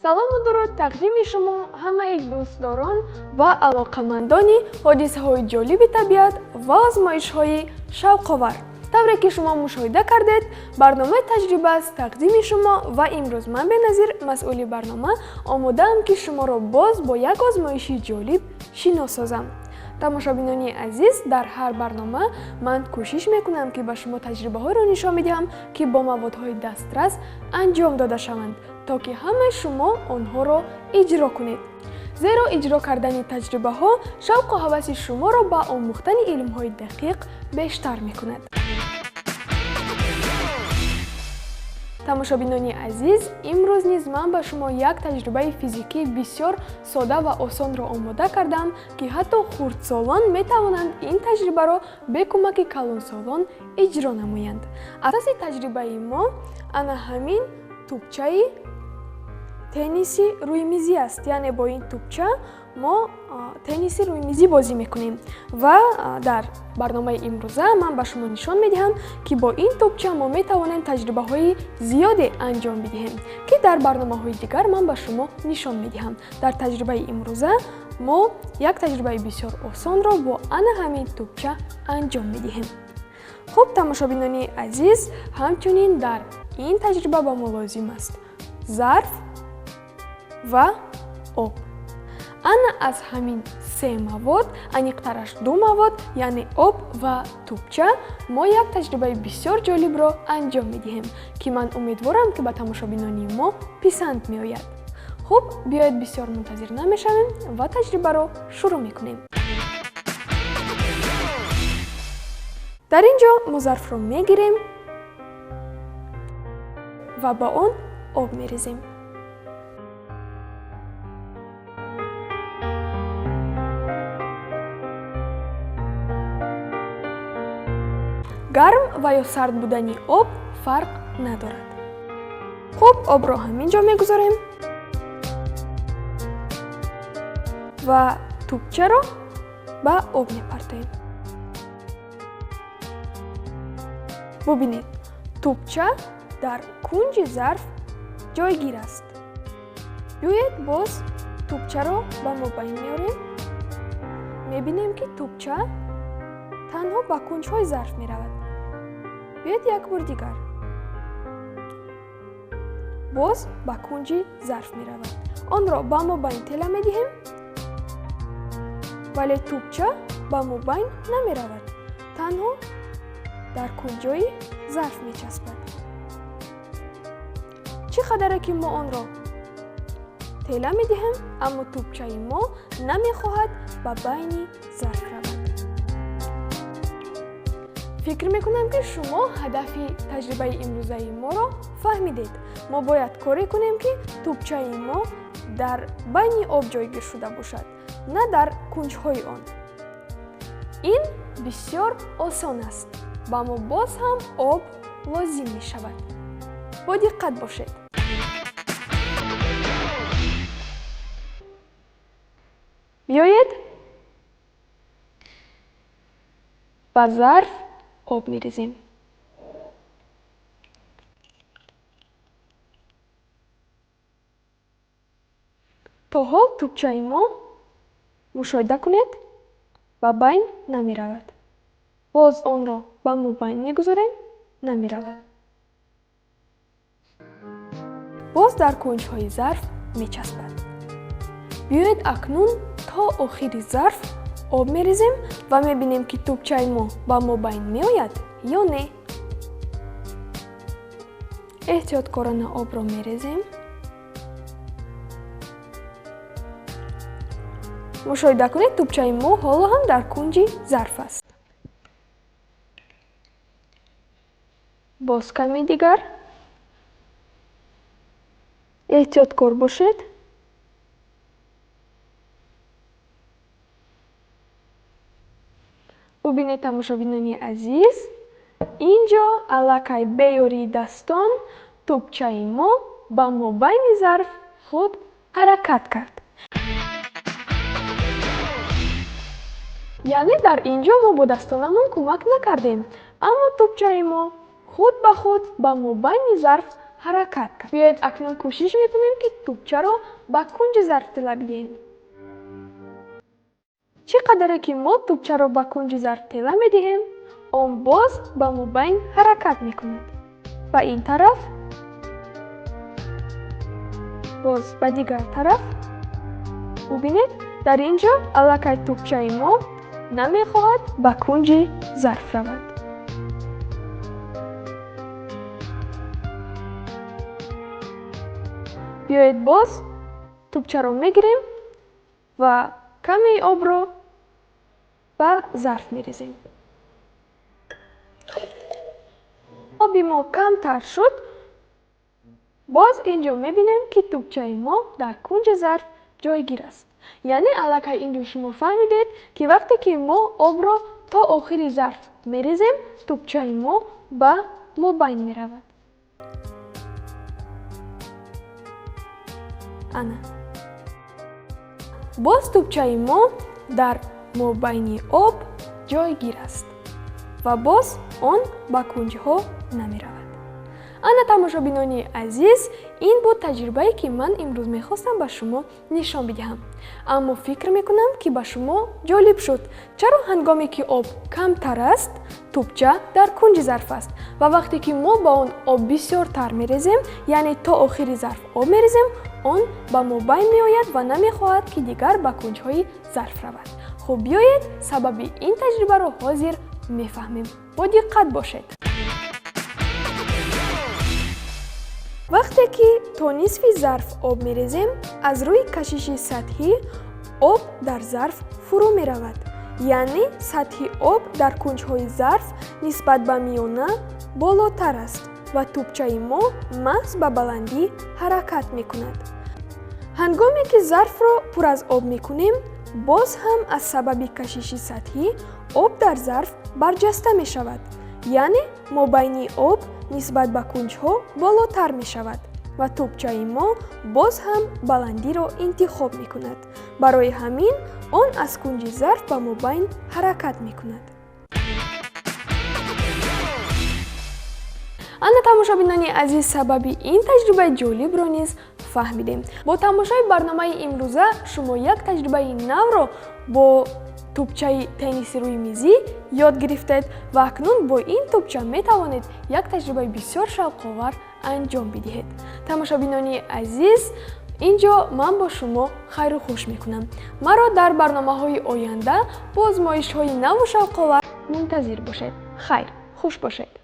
салому дуруд тақдими шумо ҳамаи дӯстдорон ва алоқамандони ҳодисаҳои ҷолиби табиат ва озмоишҳои шавқовар. тавре ки шумо мушоҳида кардед, барномаи таҷриба аст тақдими шумо ва имрӯз ман беназир масъули барнома омодаам ки шуморо боз бо як озмоиши ҷолиб шинос созам. тамошобинони азиз, дар ҳар барнома ман кӯшиш мекунам ки ба шумо таҷрибаҳоеро нишон медиҳам ки бо маводҳои дастрас анҷом дода шаванд, то ки ҳамаи шумо онҳоро иҷро кунед. зеро иҷро кардани таҷрибаҳо шавқу ҳаваси шуморо ба омӯхтани илмҳои дақиқ бештар мекунад. тамошобинони азиз, имрӯз низ ман ба шумо як таҷрибаи физикии бисёр сода ва осонро омода кардам, ки ҳатто хурдсолон метавонанд ин таҷрибаро бе кӯмаки калонсолон иҷро намоянд. асоси таҷрибаи мо ана ҳамин тӯбчаи тенниси рӯймизӣ аст, яъне бо ин тӯбча мо тенниси рӯймизӣ бозӣ мекунем ва дар барномаи имрӯза ман ба шумо нишон медиҳам ки бо ин тӯбча мо метавонем таҷрибаҳои зиёде анҷом бидиҳем, ки дар барномаҳои дигар ман ба шумо нишон медиҳам. дар таҷрибаи имрӯза мо як таҷрибаи бисёр осонро бо ана ҳамин тӯбча анҷом медиҳем. хуб, тамошобинони азиз, ҳамчунин дар ин таҷриба ба мо лозим аст зарф ва об. ана аз ҳамин се мавод, аниқтараш ду мавод, яъне об ва тӯбча, мо як таҷрибаи бисёр ҷолибро анҷом медиҳем, ки ман умедворам ки ба тамошобинони мо писанд меояд. хуб, биёед бисёр мунтазир намешавем ва таҷрибаро шурӯъ мекунем. дар ин ҷо мо зарфро мегирем ва ба он об мерезем. гарм ва ё сард будани об фарқ надорад. хуб, обро ҳамин ҷо мегузорем ва тӯбчаро ба об мепартоем. бубинед, тӯбча дар кунҷи зарф ҷойгир аст. биёед боз тӯбчаро ба мобайн меорем. мебинем ки тӯбча танҳо ба кунҷҳои зарф меравад. биёед як бор дигар. боз ба кунҷи зарф меравад. онро ба мобайн тела медиҳем, вале тӯбча ба мобайн намеравад. танҳо дар кунҷҳои зарф мечаспад. чӣ қадаре ки мо онро тела медиҳем, аммо тӯбчаи мо намехоҳад ба байни зарф равад. фикр мекунам ки шумо ҳадафи таҷрибаи имрӯзаи моро фаҳмидед. мо бояд коре кунем ки тӯбчаи мо дар байни об ҷойгир шуда бошад, на дар кунҷҳои он. ин бисёр осон аст, ба мо боз ҳам об лозим мешавад. бо диққат бошед. биёед ба зарф об мерезем. то ҳол тӯбчаи мо, мушоҳида кунед, ба байн намеравад. боз онро ба мобайн мегузорем, намеравад. боз дар кунҷҳои зарф мечаспад. биёед акнун то охири зарф об мерезем ва мебинем ки тӯбчаи мо ба мобайн меояд ё не. эҳтиёткорона обро мерезем. мушоҳида кунед, тӯбчаи мо ҳоло ҳам дар кунҷи зарф аст. боз каме дигар. эҳтиёткор бошед. бубинед, тамошобинони азиз, ин ҷо аллакай бе ёрии дастон тӯбчаи мо ба мобайни зарф худ ҳаракат кард. яъне дар ин ҷо мо бо дастонамон кӯмак накардем, аммо тӯбчаи мо худ ба худ ба мобайни зарф ҳаракат кард. Биёед акнун кӯшиш мекунем, ки тӯбчаро ба кунҷи зарф тела бидиҳем. чӣ қадаре ки мо тӯбчаро ба кунҷи зарф тела медиҳем, он боз ба мобайн ҳаракат мекунад. Ба ин тараф, боз ба дигар тараф. бубинед, дар ин ҷо аллакай тӯбчаи мо намехоҳад ба кунҷи зарф равад. биёед боз тӯбчаро мегирем ва каме обро ба зарф мерезем. оби мо камтар шуд. боз ин ҷо мебинем, ки тӯбчаи мо дар кунҷи зарф ҷойгир аст. яъне аллакай ин ҷо шумо фаҳмидед, ки вақте ки мо обро то охири зарф мерезем, тӯбчаи мо ба мобайн меравад. ана боз тӯбчаи мо дар мобайни об ҷойгир аст ва боз он ба кунҷҳо намеравад. ана тамошобинони азиз, ин буд таҷрибае ки ман имрӯз мехостам ба шумо нишон бидиҳам. аммо фикр мекунам, ки ба шумо ҷолиб шуд. чаро ҳангоме ки об камтар аст, тӯбча дар кунҷи зарф аст ва вақте ки мо ба он об бисёртар мерезем, яъне то охири зарф об мерезем, он ба мобайн меояд ва намехоҳад, ки дигар ба кунҷҳои зарф равад. хуб, биёед сабаби ин таҷрибаро ҳозир мефаҳмем. бо диққат бошед. вақте ки то нисфи зарф об мерезем, аз рӯи кашиши сатҳӣ об дар зарф фурӯ меравад. яъне сатҳи об дар кунҷҳои зарф нисбат ба миёна болотар аст ва тӯбчаи мо маҳз ба баландӣ ҳаракат мекунад. ҳангоме ки зарфро пур аз об мекунем, боз ҳам аз сабаби кашиши сатҳӣ об дар зарф барҷаста мешавад. яъне мобайни об нисбат ба кунҷҳо болотар мешавад ва тӯбчаи мо боз ҳам баландиро интихоб мекунад. барои ҳамин он аз кунҷи зарф ба мобайн ҳаракат мекунад. ана тамошобинони азиз, сабаби ин таҷрибаи ҷолибро низ фаҳмидем. бо тамошои барномаи имрӯза шумо як таҷрибаи навро бо тӯбчаи тенниси рӯи мизӣ ёд гирифтед ва акнун бо ин тӯбча метавонед як таҷрибаи бисёр шавқовар анҷом бидиҳед. тамошобинони азиз, ин ҷо ман бо шумо хайру хуш мекунам. маро дар барномаҳои оянда бо озмоишҳои наву шавқовар мунтазир бошед. хайр, хуш бошед.